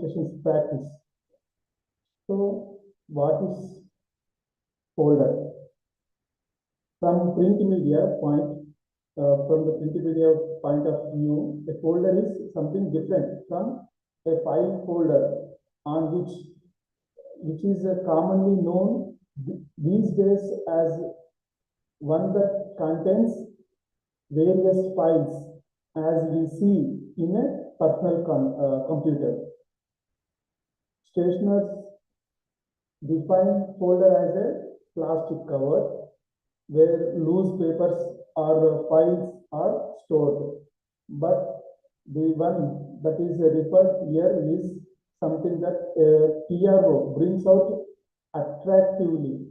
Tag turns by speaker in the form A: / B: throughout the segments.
A: sessions practice. So, what is folder? From the print media point of view, a folder is something different from a file folder on which is commonly known these days as one that contains various files as we see in a personal computer. Stationers define folder as a plastic cover where loose papers or files are stored. But the one that is referred here is something that PRO brings out attractively,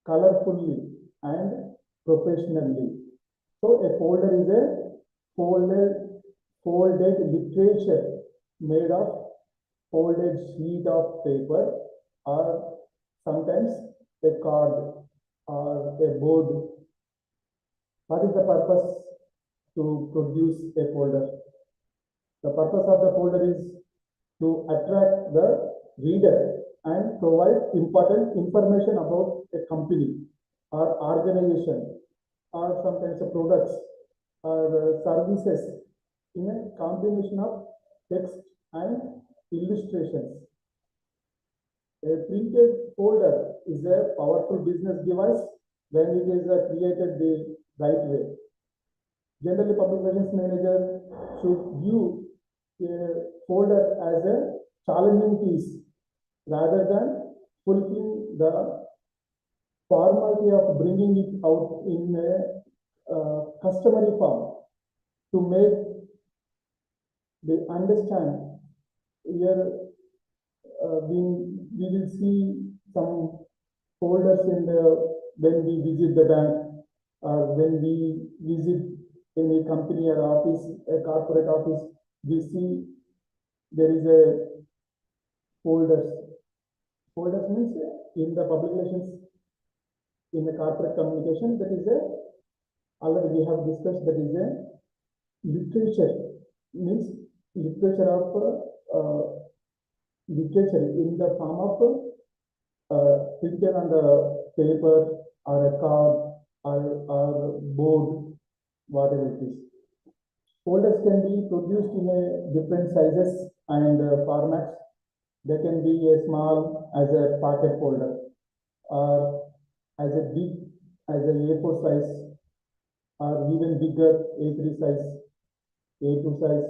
A: colorfully, and professionally. So a folder is a folded literature made of folded sheet of paper or sometimes a card or a board. What is the purpose to produce a folder? The purpose of the folder is to attract the reader and provide important information about a company or organization or sometimes products or services in a combination of text and illustrations. A printed folder is a powerful business device when it is created the right way. Generally, public relations manager should view a folder as a challenging piece rather than fulfilling the formality of bringing it out in a customary form to make they understand. Here we will see some folders in the when we visit the bank or when we visit any company or office, a corporate office, we see there is a folders. Folders means in the public relations, in the corporate communication, that is a already we have discussed, that is a literature, means literature of literature in the form of printed on the paper or a card or board, whatever it is. Folders can be produced in a different sizes and formats. They can be a small as a pocket folder or as a big as a A4 size or even bigger A3 size, A2 size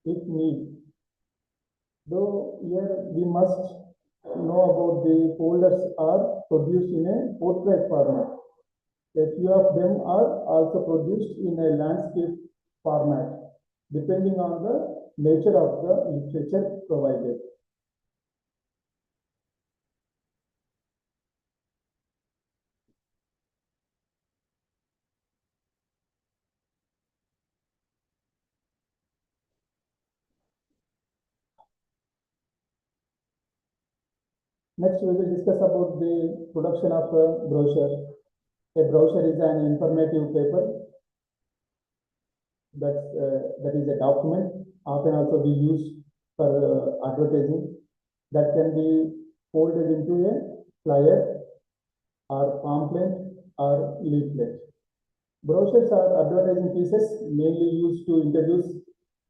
A: if need. Though here we must know about the folders are produced in a portrait format. A few of them are also produced in a landscape format, depending on the nature of the literature provided. Next, we will discuss about the production of a brochure. A brochure is an informative paper that is a document, often also be used for advertising, that can be folded into a flyer or pamphlet or leaflet. Brochures are advertising pieces mainly used to introduce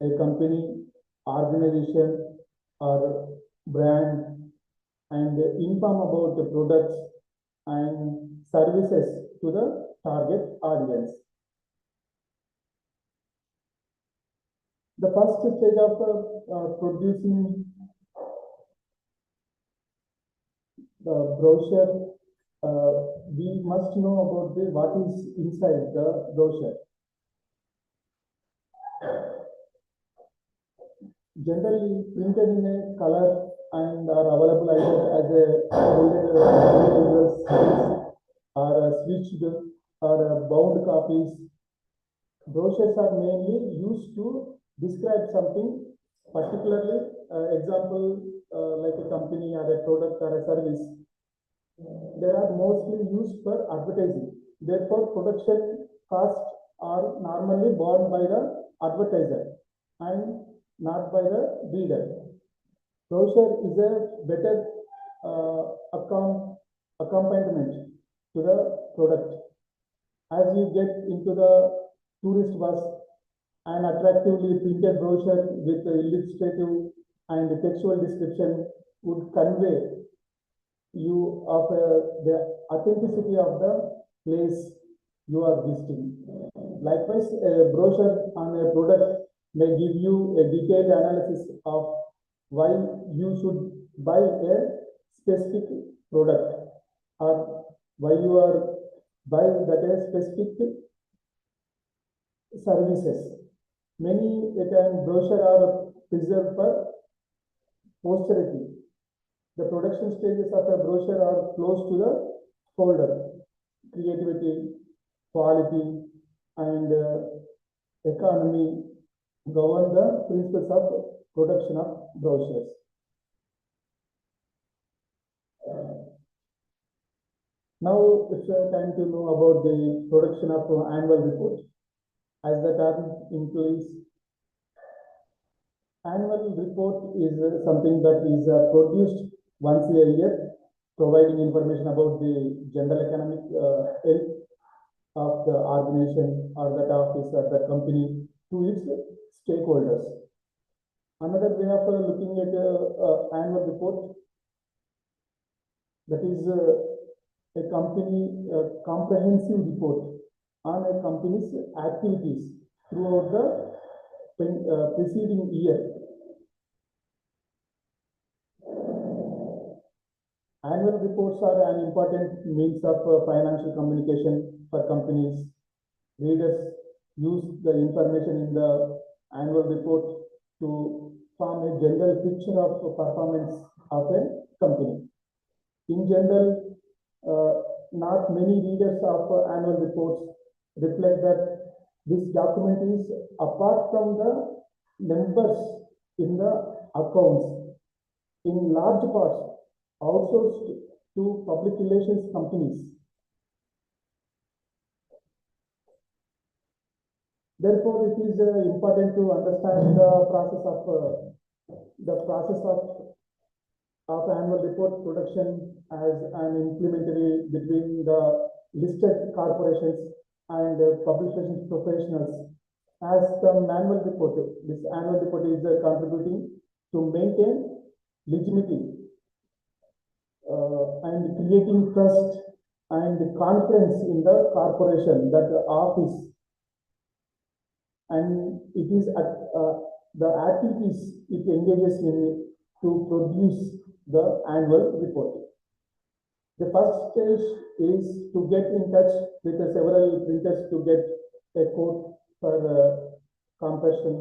A: a company, organization, or brand and inform about the products and services to the target audience. The first stage of producing the brochure, we must know about what is inside the brochure. Generally printed in a color and are available either as a or switched or bound copies. Brochures are mainly used to describe something, particularly example like a company or a product or a service. They are mostly used for advertising. Therefore, production costs are normally borne by the advertiser and not by the reader. Brochure is a better accompaniment to the product. As you get into the tourist bus, an attractively printed brochure with illustrative and textual description would convey you of the authenticity of the place you are visiting. Likewise, a brochure on a product may give you a detailed analysis of why you should buy a specific product or why you are buying that a specific services. Many a time brochure are preserved for posterity. The production stages of a brochure are close to the folder. Creativity, quality, and economy govern the principles of production of brochures. Now it's time to know about the production of annual report. As the term implies, annual report is something that is produced once a year, providing information about the general economic health of the organization or that office or the company to its stakeholders. Another way of looking at annual report, that is a company comprehensive report on a company's activities throughout the preceding year. Annual reports are an important means of financial communication for companies. Readers use the information in the annual report to form a general picture of performance of a company. In general, not many readers of annual reports reflect that this document is apart from the numbers in the accounts, in large parts outsourced to public relations companies. Therefore, it is important to understand the process of annual report production as an implementary between the listed corporations and publications professionals. As the annual report, this annual report is contributing to maintain legitimacy and creating trust and confidence in the corporation, that the office, and it is the activities it engages in to produce the annual report. The first stage is to get in touch with several printers to get a quote for compression.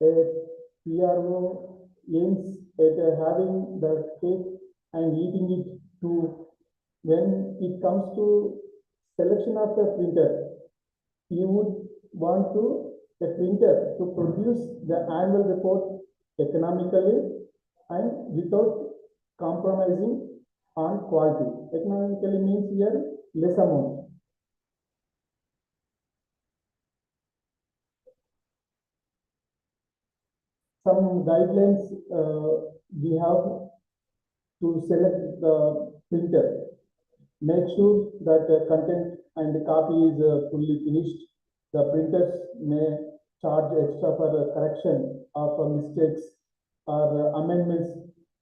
A: A PRO aims at having the cake and eating it too. When it comes to selection of the printer, you would want a printer to produce the annual report economically and without compromising on quality. Economically means here less amount. Some guidelines we have to select the printer. Make sure that the content and the copy is fully finished. The printers may charge extra for the correction of mistakes or amendments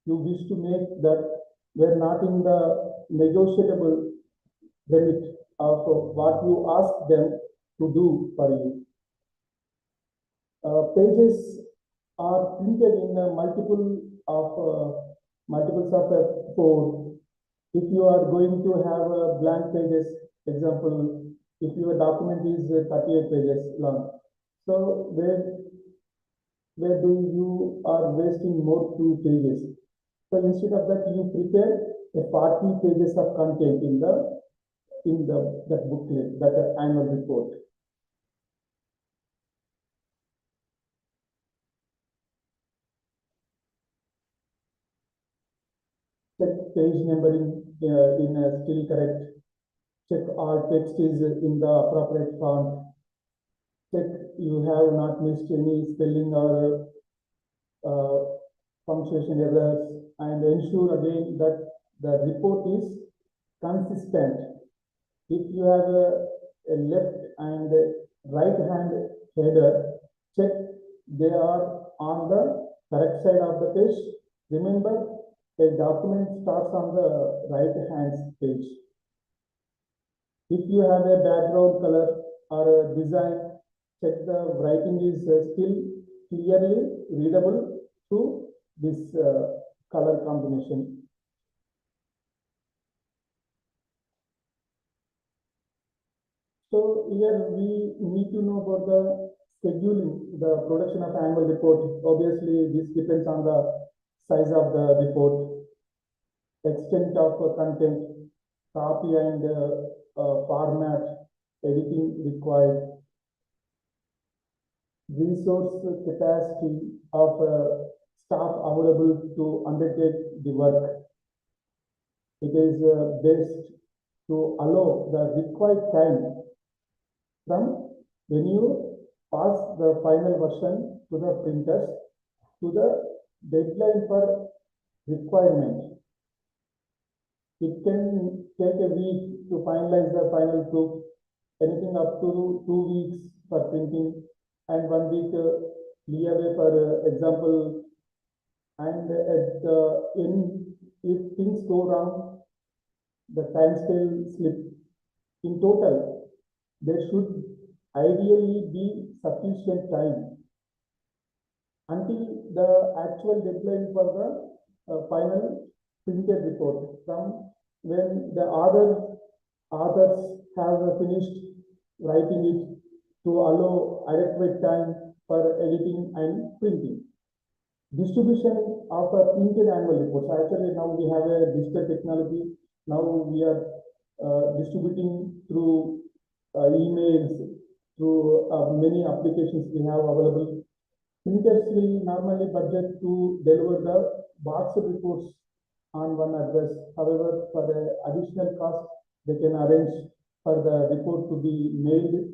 A: you wish to make that were not in the negotiable limit of what you ask them to do for you. Pages are printed in multiples of 4. If you are going to have blank pages, example, if your document is 38 pages long, so where do you are wasting more 2 pages? So instead of that, you prepare a 40 pages of content in that booklet, that annual report. Check page numbering in still correct. Check all text is in the appropriate font. Check you have not missed any spelling or punctuation errors, and ensure again that the report is consistent. If you have a left and right hand header, check they are on the correct side of the page. Remember, a document starts on the right hand page. If you have a background color or a design, check the writing is still clearly readable through this color combination. So here we need to know about the scheduling, the production of annual report. Obviously, this depends on the size of the report, extent of content, copy and format, editing required, resource capacity of staff available to undertake the work. It is best to allow the required time from when you pass the final version to the printers to the deadline for requirement. It can take a week to finalize the final proof, anything up to 2 weeks for printing, and 1 week leeway for example. And at the end, if things go wrong, the time scale slip. In total, there should ideally be sufficient time until the actual deadline for the final printed report, from when the authors have finished writing it, to allow adequate time for editing and printing. Distribution of a printed annual reports. Actually, now we have a digital technology. Now we are distributing through emails, through many applications we have available. Printers will normally budget to deliver the boxed reports on one address. However, for the additional cost, they can arrange for the report to be mailed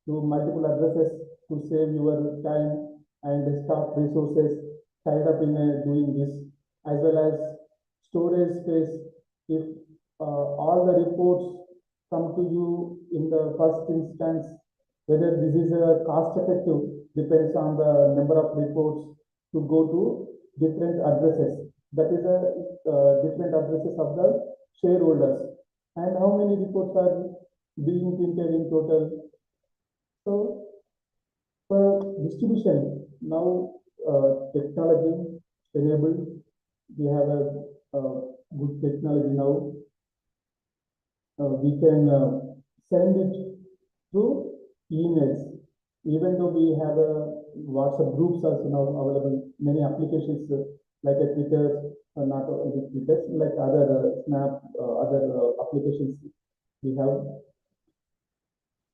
A: to multiple addresses to save your time and staff resources tied up in doing this, as well as storage space. If all the reports come to you in the first instance, whether this is cost effective depends on the number of reports to go to different addresses. That is different addresses of the shareholders, and how many reports are being printed in total. So for distribution, now technology enabled, we have a good technology now. We can send it through emails, even though we have a WhatsApp groups also now available. Many applications like a Twitter, not only Twitter, like other Snap, other applications we have.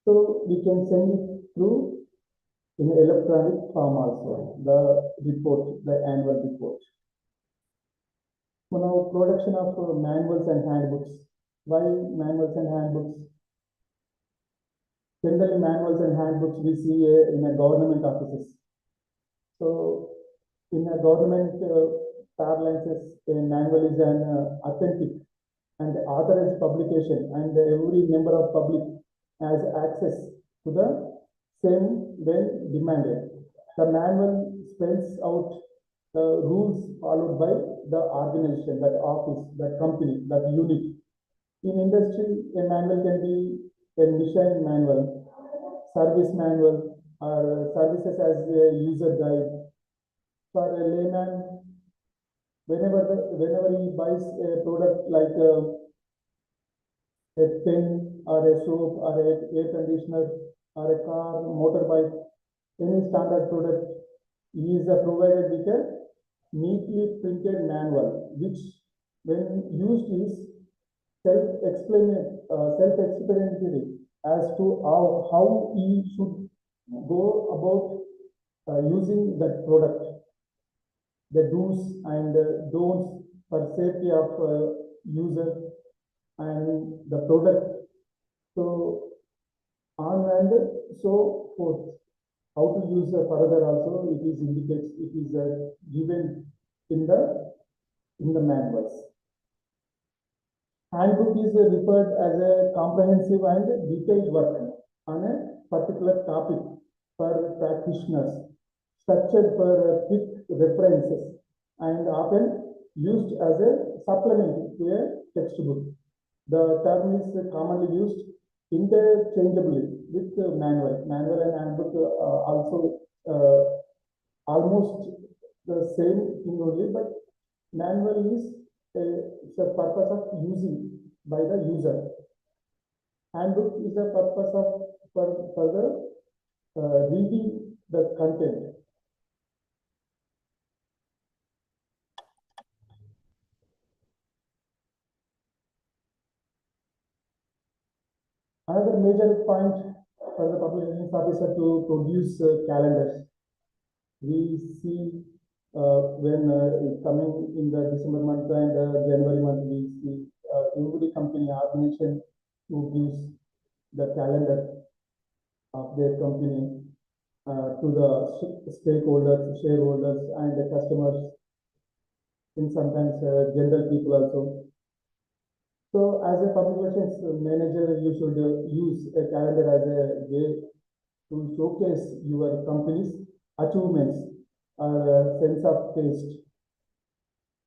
A: So we can send it through in electronic form also, the report, the annual report. So now production of manuals and handbooks. Why manuals and handbooks? Generally, manuals and handbooks we see in a government offices. So in a government parlances, a manual is an authentic and authorized publication, and every member of public has access to the same when demanded. The manual spells out the rules followed by the organization, that office, that company, that unit. In industry, a manual can be a mission manual, service manual, or services as a user guide. For a layman, whenever he buys a product like a pen or a soap or a air conditioner or a car, motorbike, any standard product, he is provided with a neatly printed manual, which when used is self-explanatory as to how he should go about using that product, the do's and don'ts for safety of user and the product, so on and so forth. How to use further also, it is indicates, it is given in the manuals. Handbook is referred as a comprehensive and detailed work on a particular topic for practitioners, structured for quick references, and often used as a supplement to a textbook. The term is commonly used interchangeably with manual. Manual and handbook also almost the same thing only, but manual is the purpose of using by the user. Handbook is the purpose of for the reading the content. Another major point for the public relations officer to produce calendars. We see when coming in the December month and January month, we see every company organization who gives the calendar of their company to the stakeholders, shareholders, and the customers, and sometimes general people also. So, as a public relations manager, you should use a calendar as a way to showcase your company's achievements or sense of taste.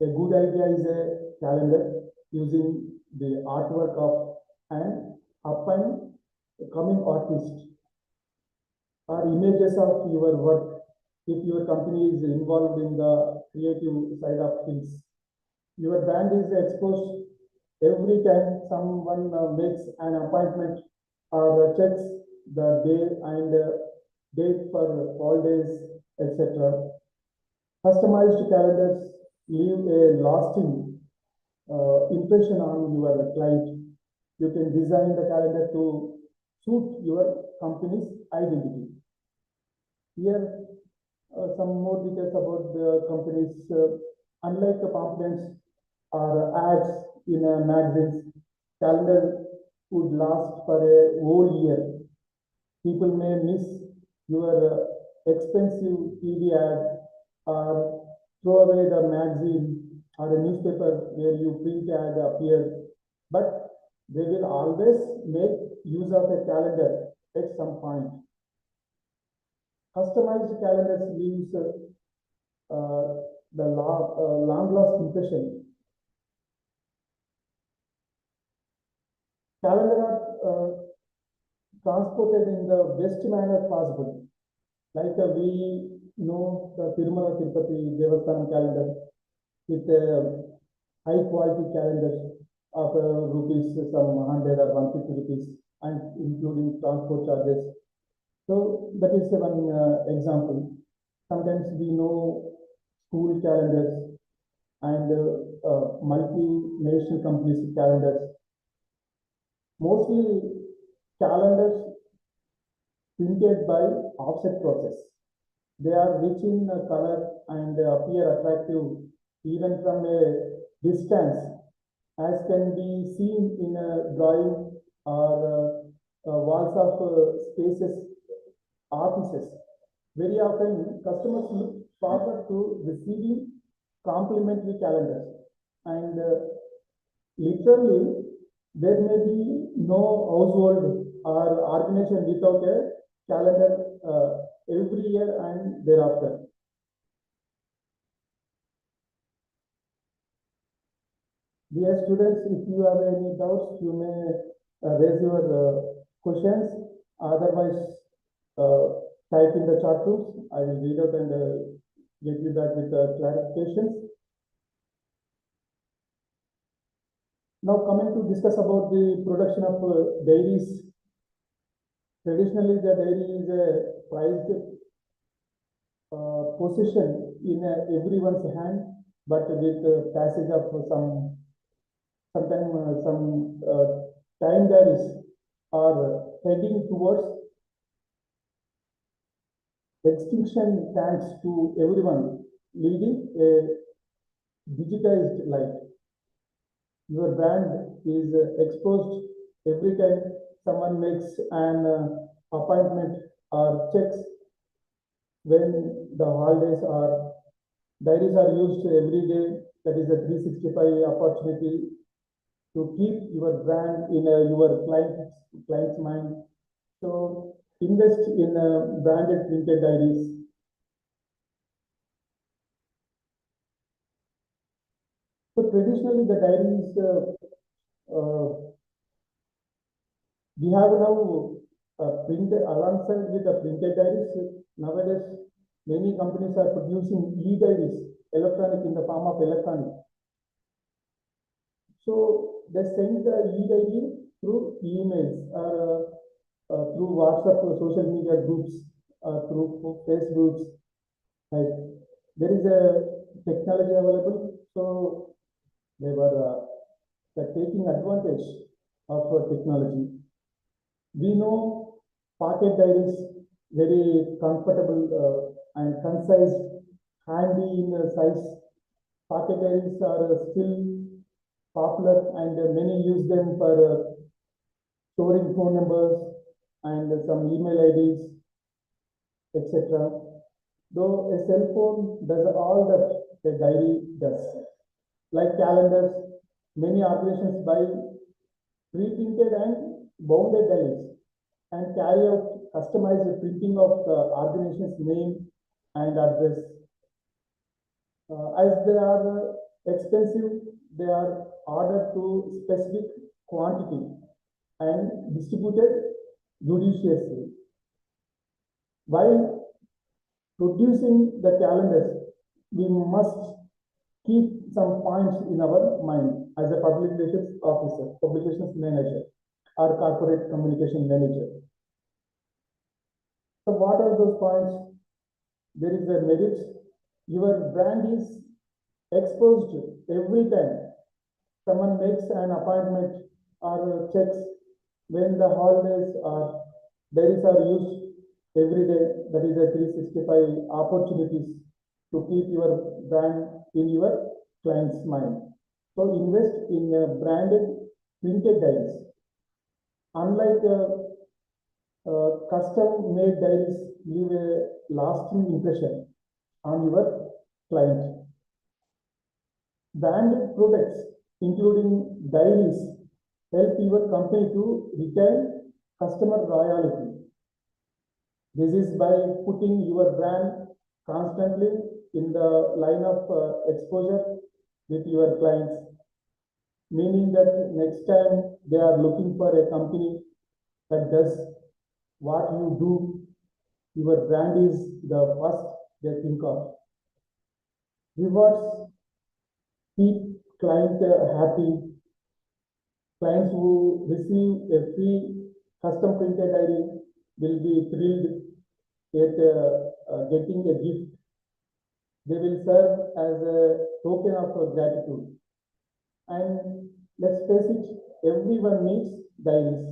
A: A good idea is a calendar using the artwork of an up and coming artist or images of your work. If your company is involved in the creative side of things, your brand is exposed every time someone makes an appointment or checks the day and date for holidays, etc. Customized calendars leave a lasting impression on your client. You can design the calendar to suit your company's identity. Here, some more details about the companies. Unlike the pamphlets or ads in magazines, calendar would last for a whole year. People may miss your expensive TV ad or throw away the magazine or a newspaper where your print ad appears, but they will always make use of a calendar at some point. Customized calendars leaves the long lost impression. Calendar are transported in the best manner possible. Like we know the Tirumala Tirupati Devasthanam calendar with high quality calendars of rupees some 100 or 150 rupees and including transport charges. So that is one example. Sometimes we know school calendars and multinational companies calendars. Mostly calendars printed by offset process. They are rich in color and appear attractive even from a distance, as can be seen in a drawing or walls of spaces, offices. Very often, customers look forward to receiving complimentary calendars, and literally, there may be no household or organization without a calendar every year and thereafter. Dear students, if you have any doubts, you may raise your questions. Otherwise, type in the chat rooms. I will read out and get you back with clarifications. Now coming to discuss about the production of dairies. Traditionally, the dairy is a prized possession in everyone's hand, but with the passage of some time dairies are heading towards extinction thanks to everyone leading a digitized life. Your brand is exposed every time someone makes an appointment or checks when the holidays are Diaries are used every day. That is a 365 opportunity to keep your brand in your client's mind. So invest in branded printed diaries. So traditionally, the diaries we have now printed alongside with the printed diaries. Nowadays, many companies are producing e-diaries, electronic in the form of electronic. So they send the e-diary through emails or through WhatsApp, social media groups, through Facebooks. Right. There is a technology available, so they were they're taking advantage of technology. We know pocket diaries very comfortable and concise, handy in size. Pocket diaries are still popular, and many use them for storing phone numbers and some email IDs, etc. Though a cell phone does all that a diary does. Like calendars, many organizations buy pre-printed and bounded diaries and carry out customized printing of the organization's name and address. As they are expensive, they are ordered to specific quantity and distributed judiciously. While producing the calendars, we must keep some points in our mind as a publications officer, publications manager, or corporate communication manager. So what are those points? There is a merit. Your brand is exposed every time someone makes an appointment or checks when the holidays or diaries are used every day. That is a 365 opportunities to keep your brand in your client's mind. So invest in branded printed diaries. Unlike custom made diaries leave a lasting impression on your client. Branded products, including diaries, help your company to retain customer loyalty. This is by putting your brand constantly in the line of exposure with your clients, meaning that next time they are looking for a company that does what you do, your brand is the first they think of. Rewards keep client happy. Clients who receive a free custom printed diary will be thrilled at getting a gift. They will serve as a token of gratitude. And let's face it, everyone needs diaries.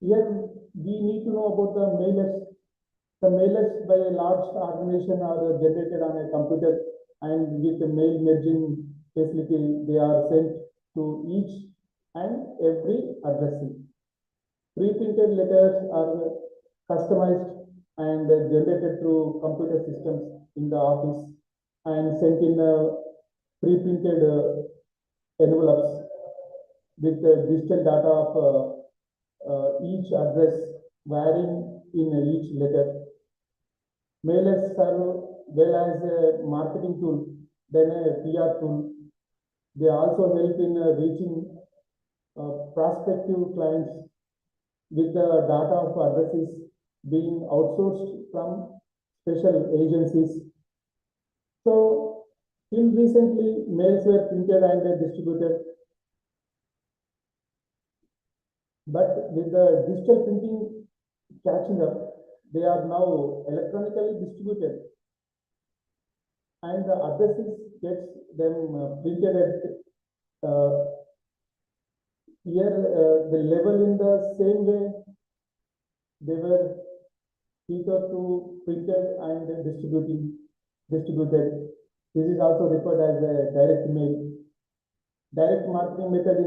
A: Here we need to know about the mailers. The mailers by a large organization are generated on a computer, and with the mail merging facility, they are sent to each and every addressee. Pre-printed letters are customized and generated through computer systems in the office and sent in pre-printed envelopes with digital data of each address varying in each letter. Mailers serve well as a marketing tool than a PR tool. They also help in reaching prospective clients with the data of addresses being outsourced from special agencies. So, till recently, mails were printed and distributed, but with the digital printing catching up, they are now electronically distributed, and the addresses gets them printed at here the level in the same way they were eager to printed and distributed. This is also referred as a direct mail. Direct marketing method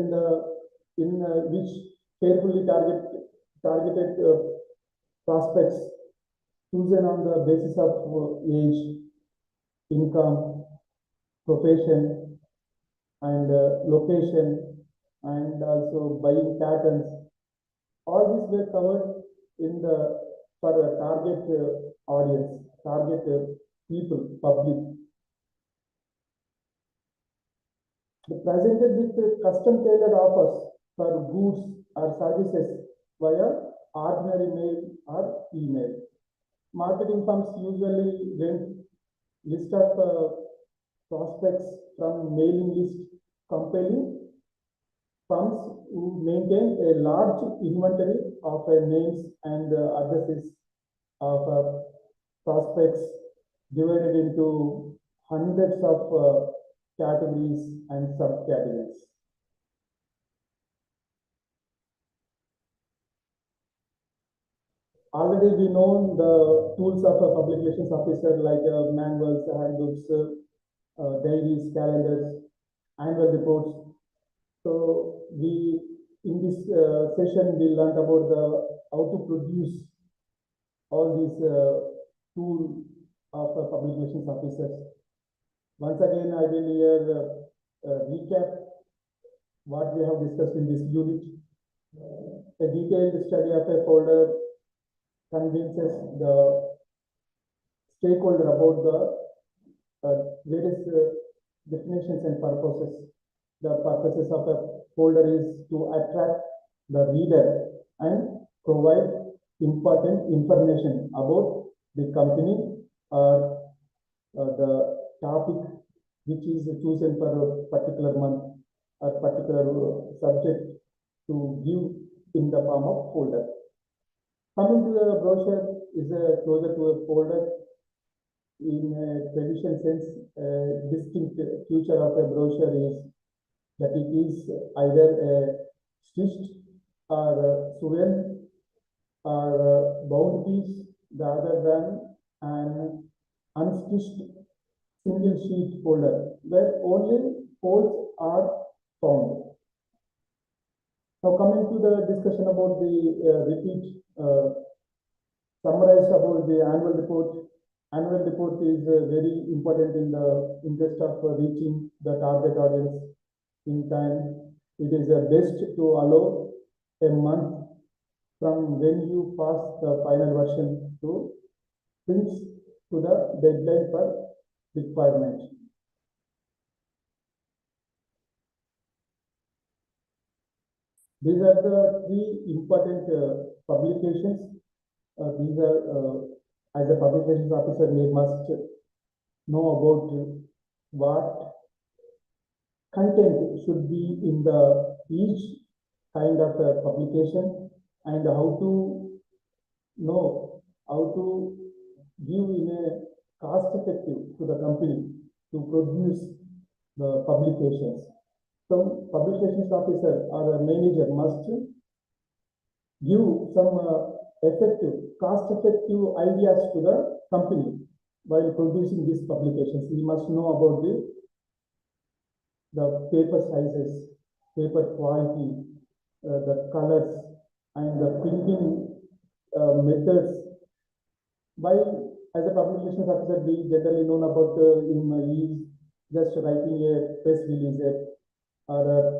A: in which carefully targeted prospects chosen on the basis of age, income, profession, and location, and also buying patterns. All these were covered in the for a target audience, target people, public. They presented with custom tailored offers for goods or services via ordinary mail or email. Marketing firms usually rent list of prospects from mailing list, compelling firms who maintain a large inventory of names and addresses of prospects divided into hundreds of categories and subcategories. Already we know the tools of a public relations officer like manuals, handbooks, diaries, calendars, annual reports. So we in this session we learned about the how to produce all these tools of public relations officers. Once again, I will here recap what we have discussed in this unit. A detailed study of a folder convinces the stakeholder about the various definitions and purposes. The purposes of a folder is to attract the reader and provide important information about the company or the topic which is chosen for a particular month or particular subject to give in the form of folder. Coming to the brochure is closer to a folder. In a traditional sense, distinct feature of a brochure is that it is either a stitched or sewn or bound piece rather than an unstitched single sheet folder where only folds are found. Now coming to the discussion about the repeat summarized about the annual report. Annual report is very important in the interest of reaching the target audience in time. It is best to allow a month from when you pass the final version to print to the deadline for requirement. These are the three important publications. These are as a public relations officer, we must know about what content should be in the each kind of publication and how to know how to give in a cost effective to the company to produce the publications. So public relations officer or a manager must give some effective, cost-effective ideas to the company while producing these publications. We must know about the paper sizes, paper quality, the colors, and the printing methods. While as a public relations officer, we generally know about is just writing a press release or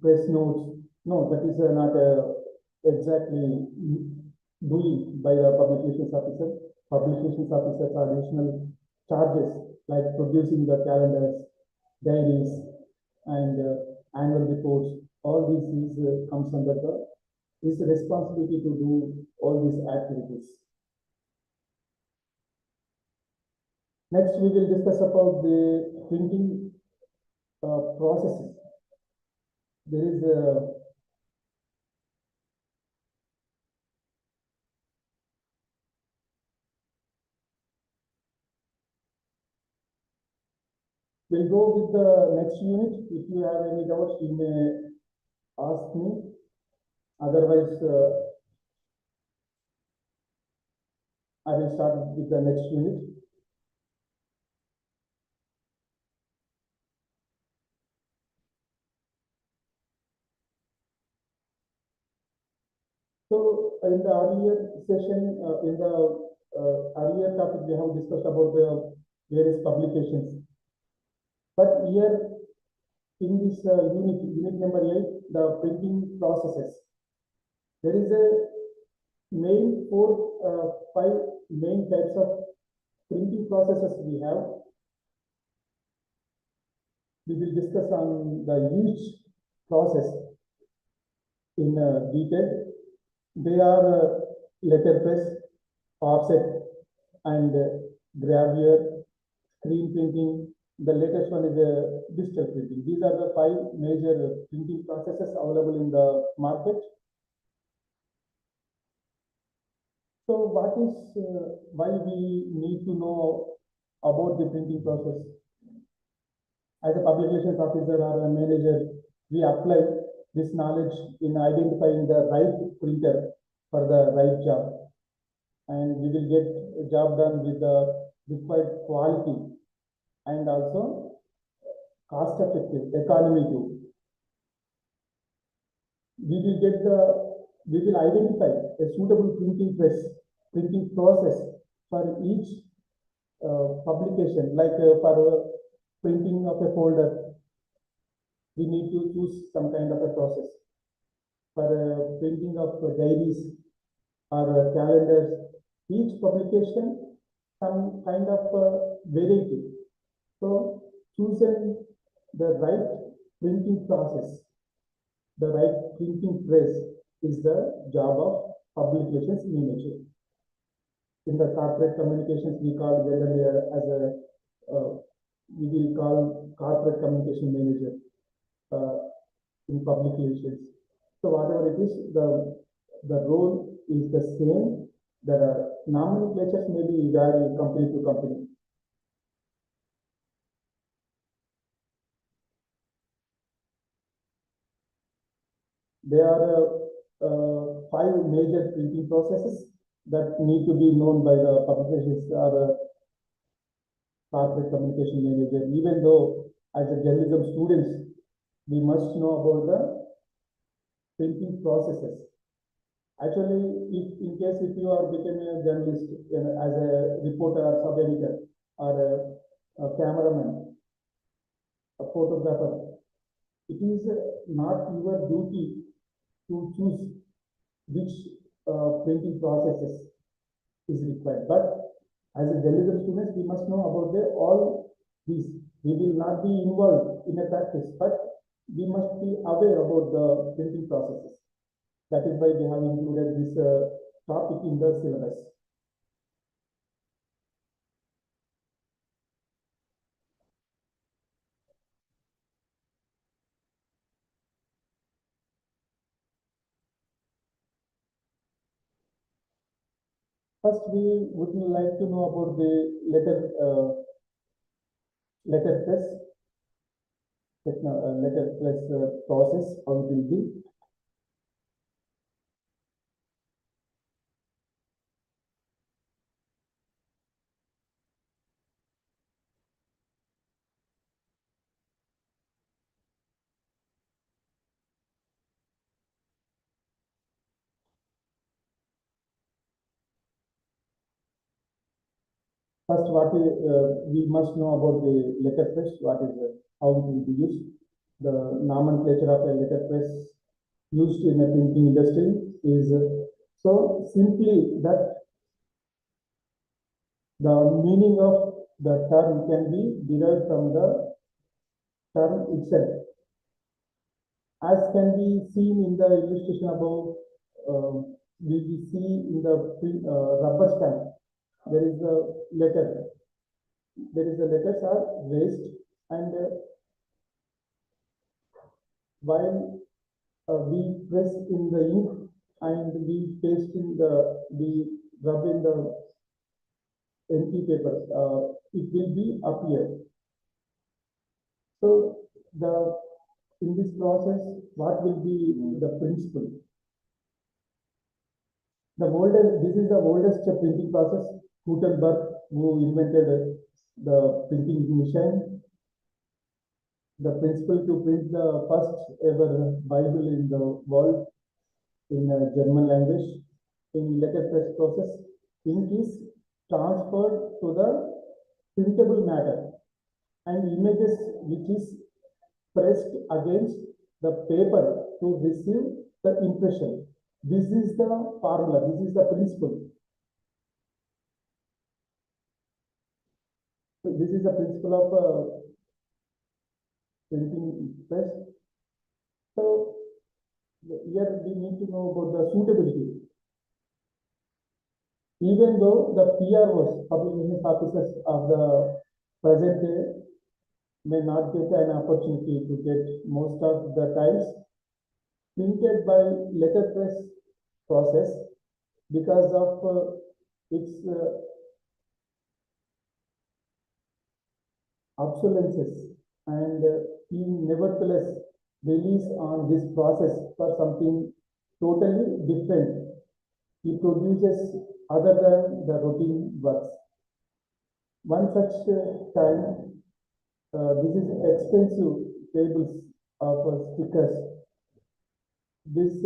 A: press notes. No, that is not exactly doing by the public relations officer. Public relations officers are additional charges like producing the calendars, diaries, and annual reports. All this is comes under the his responsibility to do all these activities. Next, we will discuss about the printing processes. There is a we'll go with the next unit. If you have any doubts, you may ask me. Otherwise, I will start with the next unit. So in the earlier session, in the earlier topic, we have discussed about the various publications. But here in this unit number 8, the printing processes, there is a main five main types of printing processes we have. We will discuss on each process in detail. They are letterpress, offset, and gravure, screen printing. The latest one is digital printing. These are the five major printing processes available in the market. So what is why we need to know about the printing process? As a public relations officer or a manager, we apply this knowledge in identifying the right printer for the right job, and we will get a job done with the required quality and also cost effective, economy too. We will identify a suitable printing press, printing process for each publication, like for printing of a folder, we need to choose some kind of a process. For printing of diaries or calendars, each publication some kind of variety. So choosing the right printing process, the right printing press is the job of public relations manager. In the corporate communications, we call generally as a we will call corporate communication manager in public relations. So whatever it is, the role is the same. The nomenclatures may be vary company to company. There are five major printing processes that need to be known by the publications or corporate communication manager. Even though as a journalism students, we must know about the printing processes. Actually, in case if you are becoming a journalist as a reporter or sub-editor or a cameraman, a photographer, it is not your duty to choose which printing processes is required. But as a journalism students, we must know about all these. We will not be involved in a practice, but we must be aware about the printing processes. That is why we have included this topic in the syllabus. First, we would like to know about the letterpress process, how it will be. First, what we must know about the letterpress, what is how it will be used. The nomenclature of a letterpress used in the printing industry is so simply that the meaning of the term can be derived from the term itself. As can be seen in the illustration above, we see in the rubber stamp, there is a letter. The letters are raised, and while we press in the ink and we paste in we rub in the empty paper, it will be appear. So in this process, what will be the principle? This is the oldest printing process. Gutenberg, who invented the printing machine, the principle to print the first ever Bible in the world in German language. In letterpress process, ink is transferred to the printable matter and images which is pressed against the paper to receive the impression. This is the formula, this is the principle. So this is the principle of printing press. So here we need to know about the suitability. Even though the PROs, public relations officers of the present day, may not get an opportunity to get most of the times printed by letterpress process because of its obsolescence, and he nevertheless relies on this process for something totally different. He produces other than the routine works. One such time, this is expensive tables of stickers. This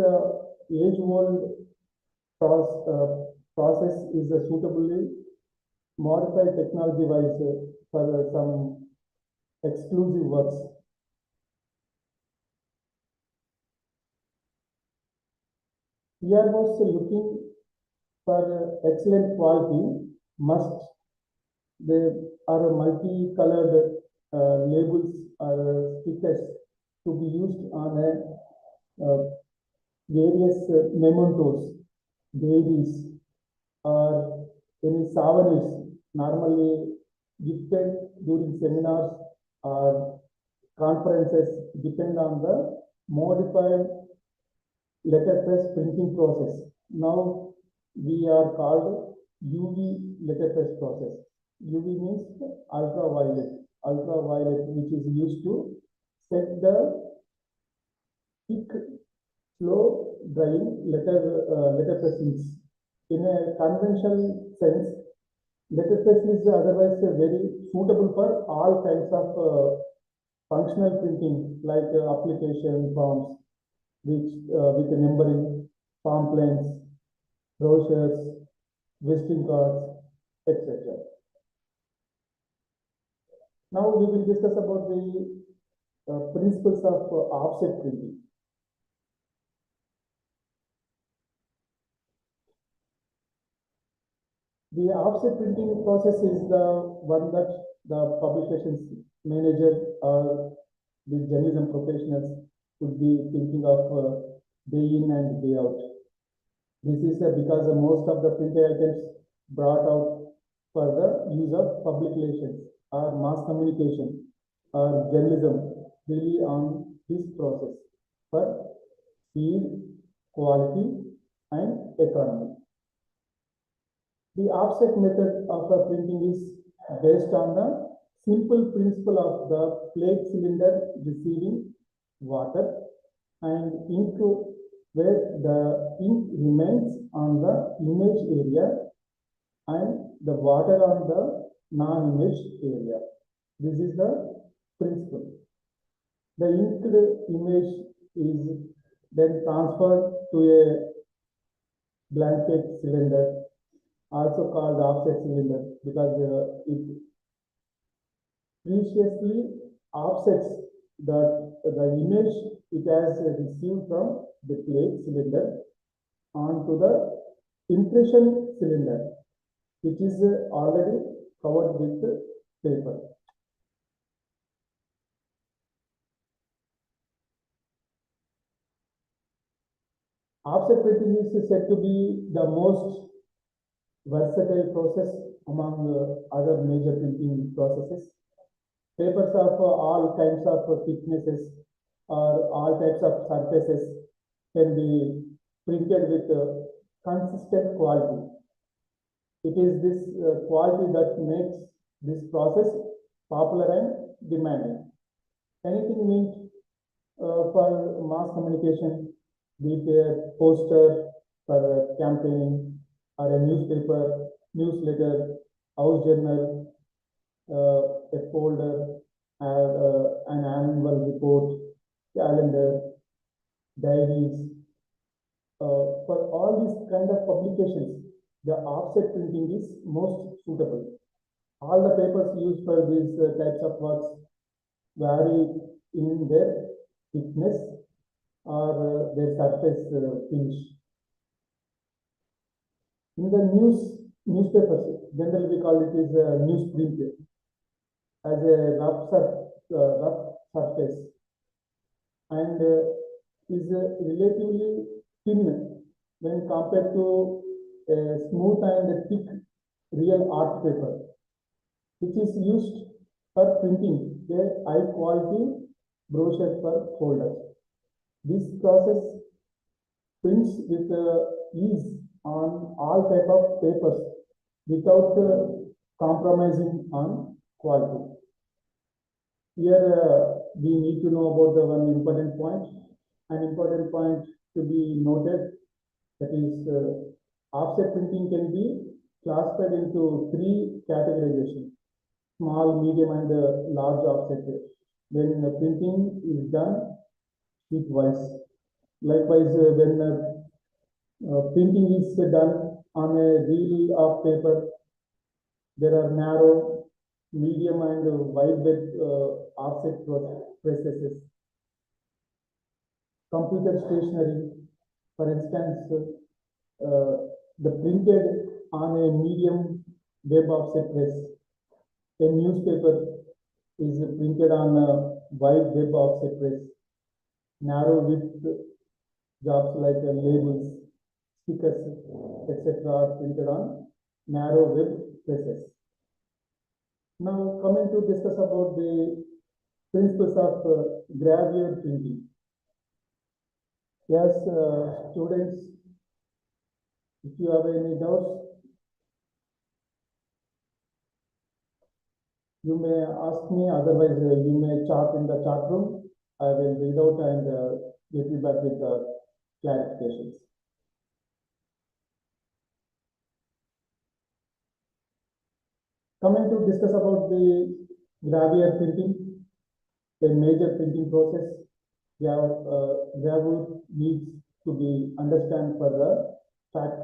A: age-old process is a suitably modified technology-wise for some exclusive works. Here was looking for excellent quality must they are multicolored labels or stickers to be used on various mementos, diaries, or any souvenirs normally gifted during seminars or conferences depend on the modified letterpress printing process. Now we are called UV letterpress process. UV means ultraviolet, which is used to set the thick, slow drying letterpress inks. In a conventional sense, letterpress is otherwise very suitable for all kinds of functional printing like application forms, which with numbering, pamphlets, brochures, visiting cards, etc. Now we will discuss about the principles of offset printing. The offset printing process is the one that the publications manager or the journalism professionals would be thinking of day in and day out. This is because most of the printed items brought out for the use of public relations or mass communication or journalism rely on this process for speed, quality, and economy. The offset method of printing is based on the simple principle of the plate cylinder receiving water and ink, where the ink remains on the image area and the water on the non-image area. This is the principle. The inked image is then transferred to a blanket cylinder, also called offset cylinder, because it preciously offsets the image it has received from the plate cylinder onto the impression cylinder, which is already covered with paper. Offset printing is said to be the most versatile process among other major printing processes. Papers of all kinds of thicknesses or all types of surfaces can be printed with consistent quality. It is this quality that makes this process popular and demanding. Anything meant for mass communication, be it a poster for campaigning, or a newspaper, newsletter, house journal, a folder, an annual report, calendar, diaries. For all these kind of publications, the offset printing is most suitable. All the papers used for these types of works vary in their thickness or their surface finish. In the newspapers, generally we call it is newsprint, as a rough surface, and is relatively thin when compared to a smooth and thick real art paper, which is used for printing a high quality brochure for folders. This process prints with ease on all type of papers without compromising on quality. Here we need to know about the one important point. An important point to be noted, that is offset printing can be classified into three categorizations: small, medium, and large offset. When printing is done sheet-wise. Likewise, when printing is done on a reel of paper, there are narrow, medium, and wide width offset processes. Computer stationery, for instance, the printed on a medium web offset press. A newspaper is printed on a wide web offset press. Narrow width jobs like labels, stickers, etc. are printed on narrow web presses. Now coming to discuss about the principles of gravure printing. Yes, students, if you have any doubts, you may ask me, otherwise you may chat in the chat room. I will read out and get you back with clarifications. Coming to discuss about the gravure printing, a major printing process. Gravure needs to be understood for the fact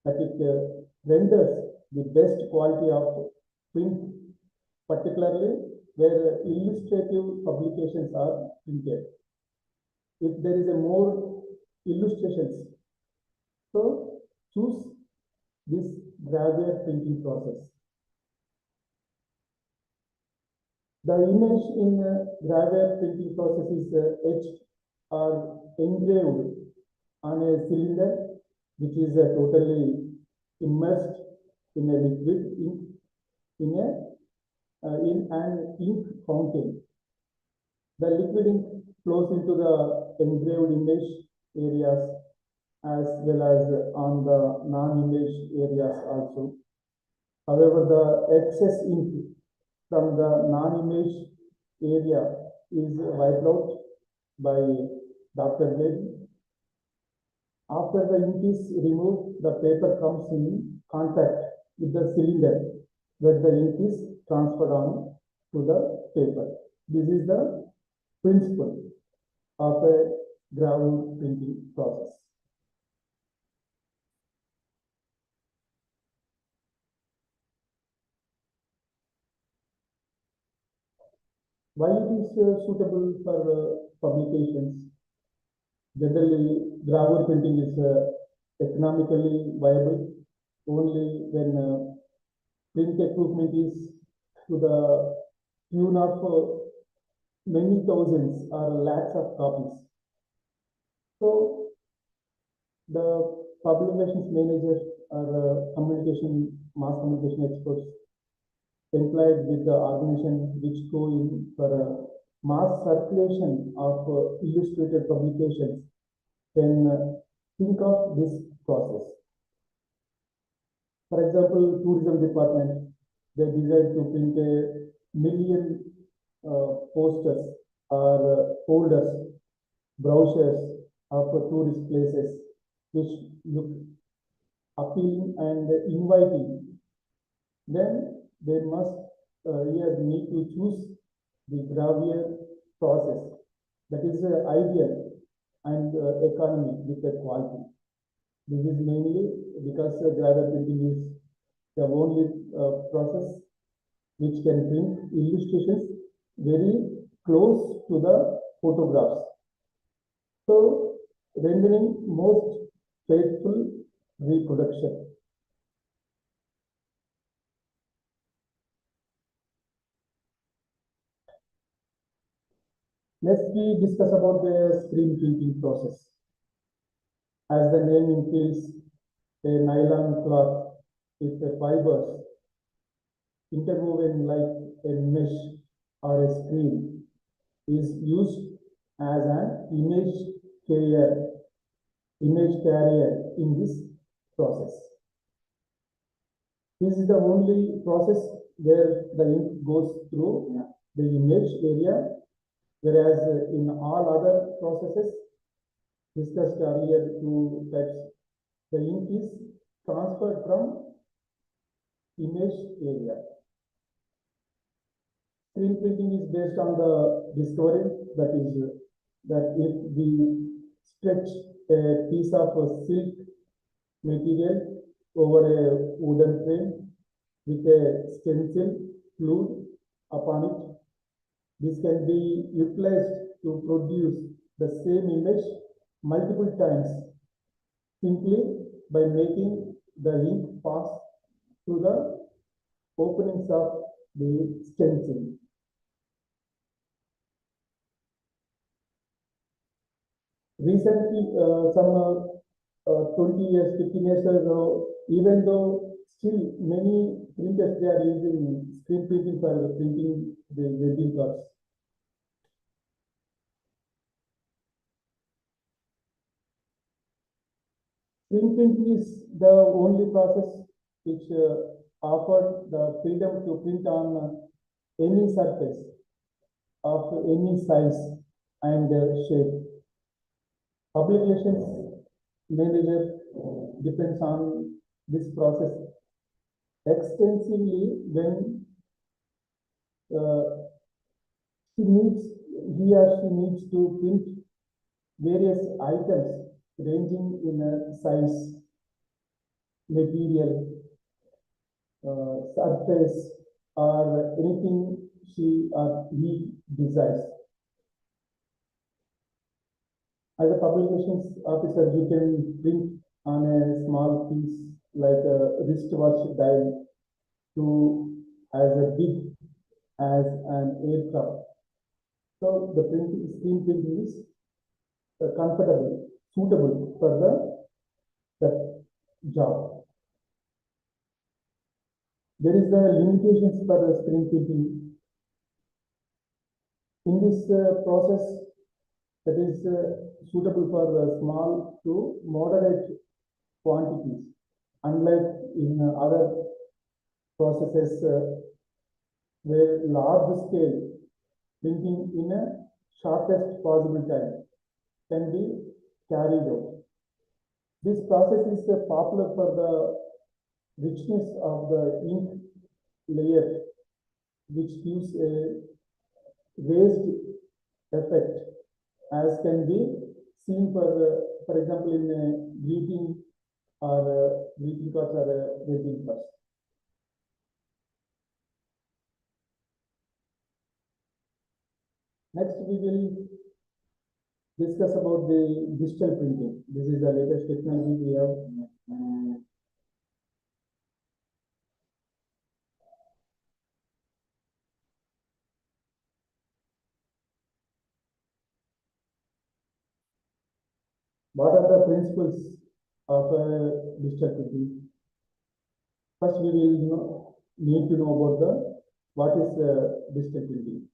A: that it renders the best quality of print, particularly where illustrative publications are printed. If there is a more illustrations, so choose this gravure printing process. The image in gravure printing process is etched or engraved on a cylinder, which is totally immersed in a liquid ink in an ink fountain. The liquid ink flows into the engraved image areas as well as on the non-image areas also. However, the excess ink from the non-image area is wiped out by Dr. Blade. After the ink is removed, the paper comes in contact with the cylinder where the ink is transferred on to the paper. This is the principle of a gravure printing process. Why it is suitable for publications? Generally, gravure printing is economically viable only when print equipment is to the tune of many thousands or lakhs of copies. So the publications manager or mass communication experts employed with the organization which go in for mass circulation of illustrated publications can think of this process. For example, tourism department, they decide to print a million posters or folders, brochures of tourist places which look appealing and inviting. Then they must here need to choose the gravure process that is ideal and economy with the quality. This is mainly because gravure printing is the only process which can print illustrations very close to the photographs. So rendering most faithful reproduction. Next, we discuss about the screen printing process. As the name implies, a nylon cloth with the fibers interwoven like a mesh or a screen is used as an image carrier in this process. This is the only process where the ink goes through the image area, whereas in all other processes discussed earlier two types, the ink is transferred from image area. Screen printing is based on the discovery that if we stretch a piece of silk material over a wooden frame with a stencil glued upon it, this can be utilized to produce the same image multiple times simply by making the ink pass through the openings of the stencil. Recently, some 20 years, 15 years ago, even though still many printers, they are using screen printing for printing the wedding cards. Screen printing is the only process which offers the freedom to print on any surface of any size and shape. Publications manager depends on this process extensively when he or she needs to print various items ranging in a size, material, surface, or anything she or he desires. As a publications officer, you can print on a small piece like a wristwatch dial to as a big as an aircraft. So the screen printing is comfortable, suitable for that job. There is the limitations for the screen printing. In this process, that is suitable for small to moderate quantities, unlike in other processes where large scale printing in a shortest possible time can be carried out. This process is popular for the richness of the ink layer, which gives a raised effect, as can be seen for example, in greeting or greeting cards or wedding cards. Next, we will discuss about the digital printing. This is the latest technology we have. What are the principles of digital printing? First, we will need to know about what is digital printing.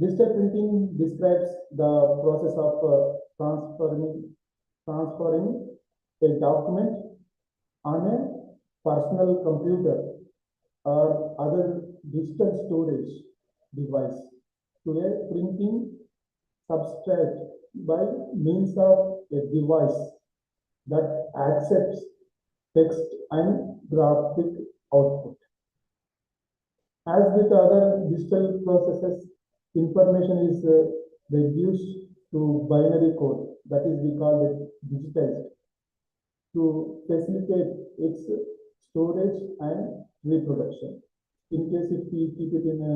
A: Digital printing describes the process of transferring a document on a personal computer or other digital storage device to a printing substrate by means of a device that accepts text and graphic output. As with other digital processes, information is reduced to binary code, that is, we call it digitized, to facilitate its storage and reproduction. In case if we keep it in a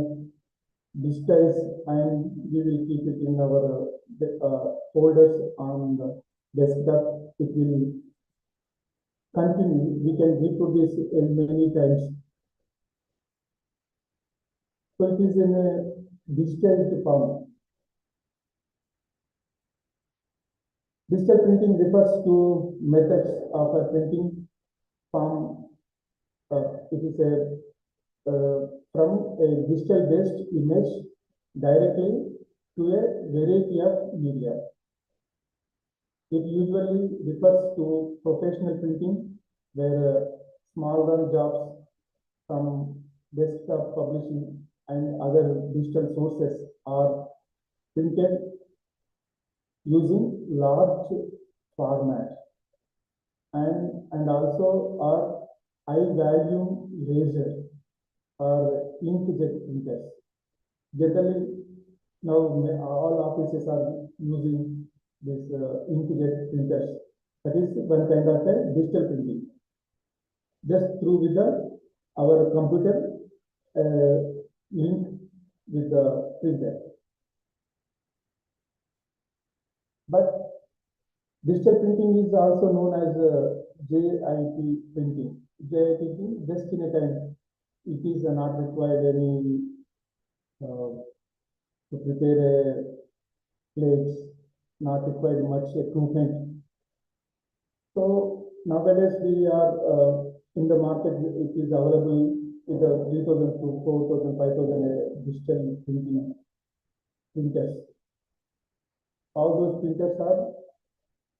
A: digitized and we will keep it in our folders on the desktop, it will continue. We can reproduce it many times. So it is in a digital form. Digital printing refers to methods of a printing from it is a from a digital based image directly to a variety of media. It usually refers to professional printing where small run jobs from desktop publishing and other digital sources are printed using large format and also are high volume laser or inkjet printers. Generally, now all offices are using this inkjet printers. That is one kind of a digital printing. Just through with our computer link with the printer. But digital printing is also known as JIT printing. JIT printing, just in a time, it is not required any to prepare a plates, not required much equipment. So nowadays we are in the market, it is available with the 3,000 to 4,000, 5,000 digital printing printers. All those printers are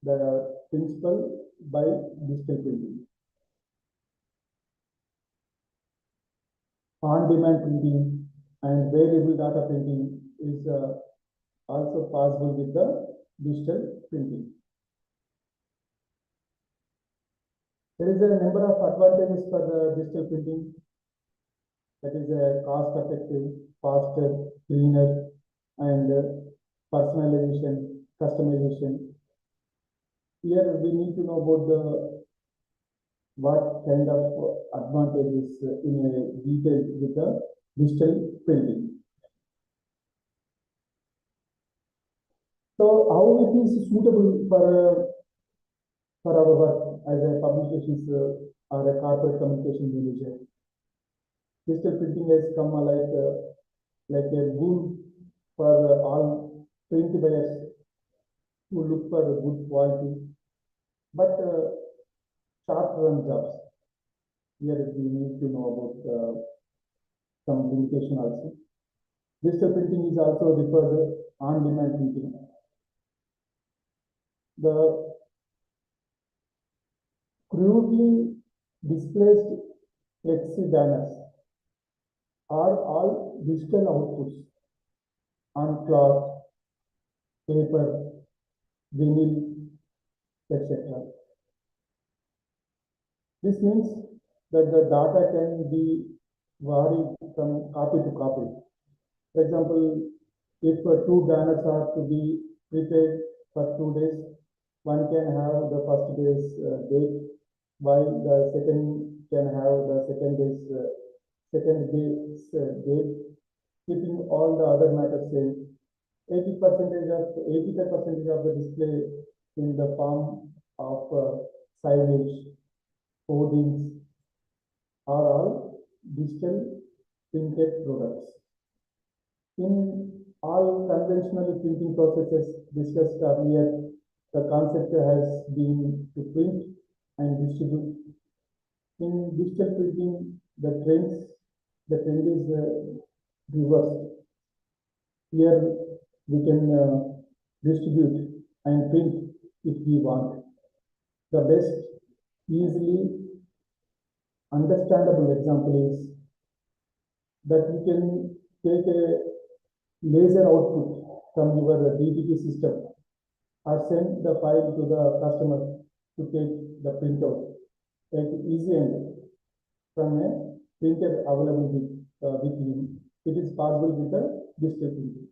A: the principal by digital printing. On-demand printing and variable data printing is also possible with the digital printing. There is a number of advantages for the digital printing. That is a cost-effective, faster, cleaner, and personalization, customization. Here we need to know about the what kind of advantages in a detail with the digital printing. So how it is suitable for our work as a publications or a corporate communication manager. Digital printing has come like a boon for all print buyers who look for good quality, but short-run jobs. Here we need to know about some limitation also. Digital printing is also referred on-demand printing. The crudely displaced flexi banners are all digital outputs on cloth, paper, vinyl, etc. This means that the data can be varied from copy to copy. For example, if two banners are to be prepared for 2 days, one can have the first day's date, while the second can have the second day's date, keeping all the other matters same. 85% of the display in the form of signage, hoardings are all digital printed products. In all conventional printing processes discussed earlier, the concept has been to print and distribute. In digital printing, the trend is reversed. Here we can distribute and print if we want. The best, easily understandable example is that we can take a laser output from your DTP system or send the file to the customer to take the printout at easy end from a printer available with you. It is possible with the digital printing.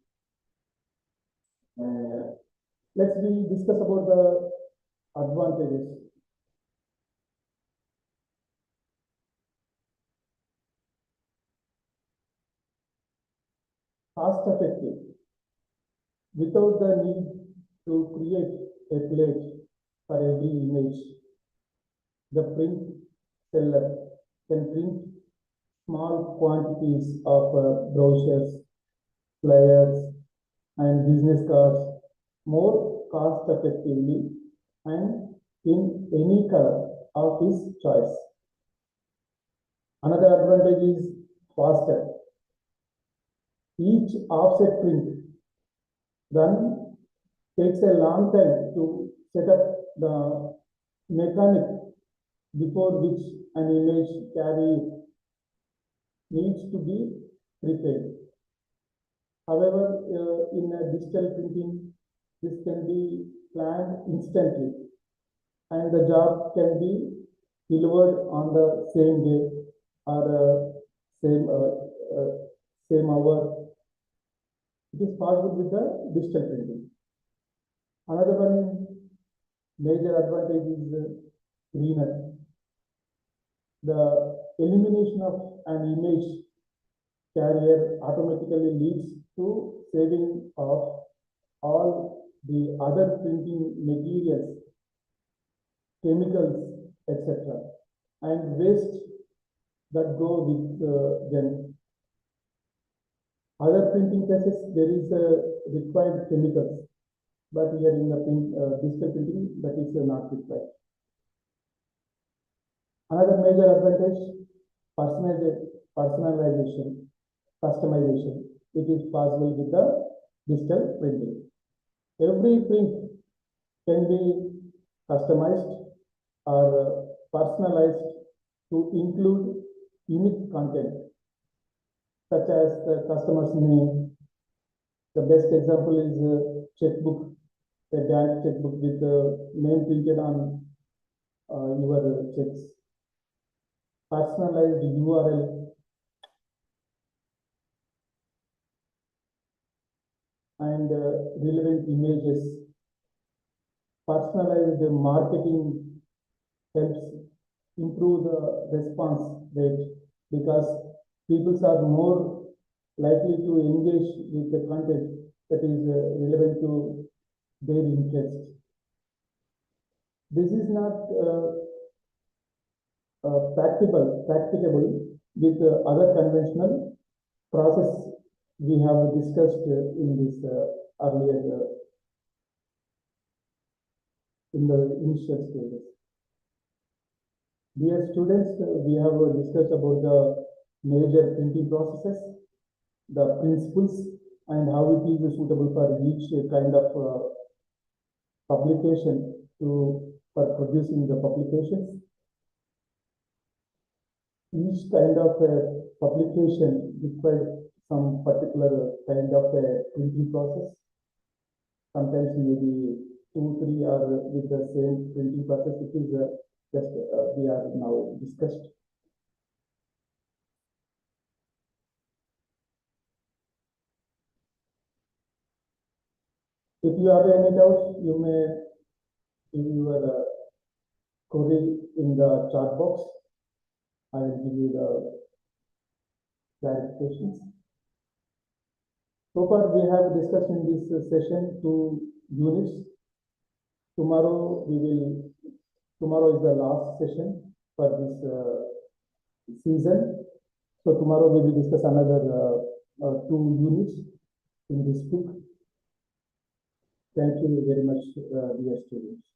A: Let's discuss about the advantages. cost effective, without the need to create a plate for every image. The print seller can print small quantities of brochures, flyers, and business cards more cost effectively and in any color of his choice. Another advantage is faster. Each offset print run takes a long time to set up the mechanic before which an image carrier needs to be prepared. However, in a digital printing, this can be planned instantly and the job can be delivered on the same day or same hour. It is possible with the digital printing. Another one major advantage is greener. The elimination of an image carrier automatically leads to saving of all the other printing materials, chemicals, etc., and waste that go with them. Other printing process, there is required chemicals, but here in the digital printing, that is not required. Another major advantage, personalization, customization. It is possible with the digital printing. Every print can be customized or personalized to include unique content, such as the customer's name. The best example is a checkbook, a bank checkbook with the name printed on your checks. Personalized URL and relevant images. Personalized marketing helps improve the response rate because people are more likely to engage with the content that is relevant to their interest. This is not practicable with other conventional process we have discussed in this earlier in the initial stages. Dear students, we have discussed about the major printing processes, the principles, and how it is suitable for each kind of publication for producing the publications. Each kind of publication requires some particular kind of printing process. Sometimes maybe 2, 3 are with the same printing process. It is just we are now discussed. If you have any doubts, you may give your query in the chat box. I will give you the clarifications. So far, we have discussed in this session 2 units. Tomorrow is the last session for this season. So tomorrow we will discuss another 2 units in this book. Thank you very much, dear students.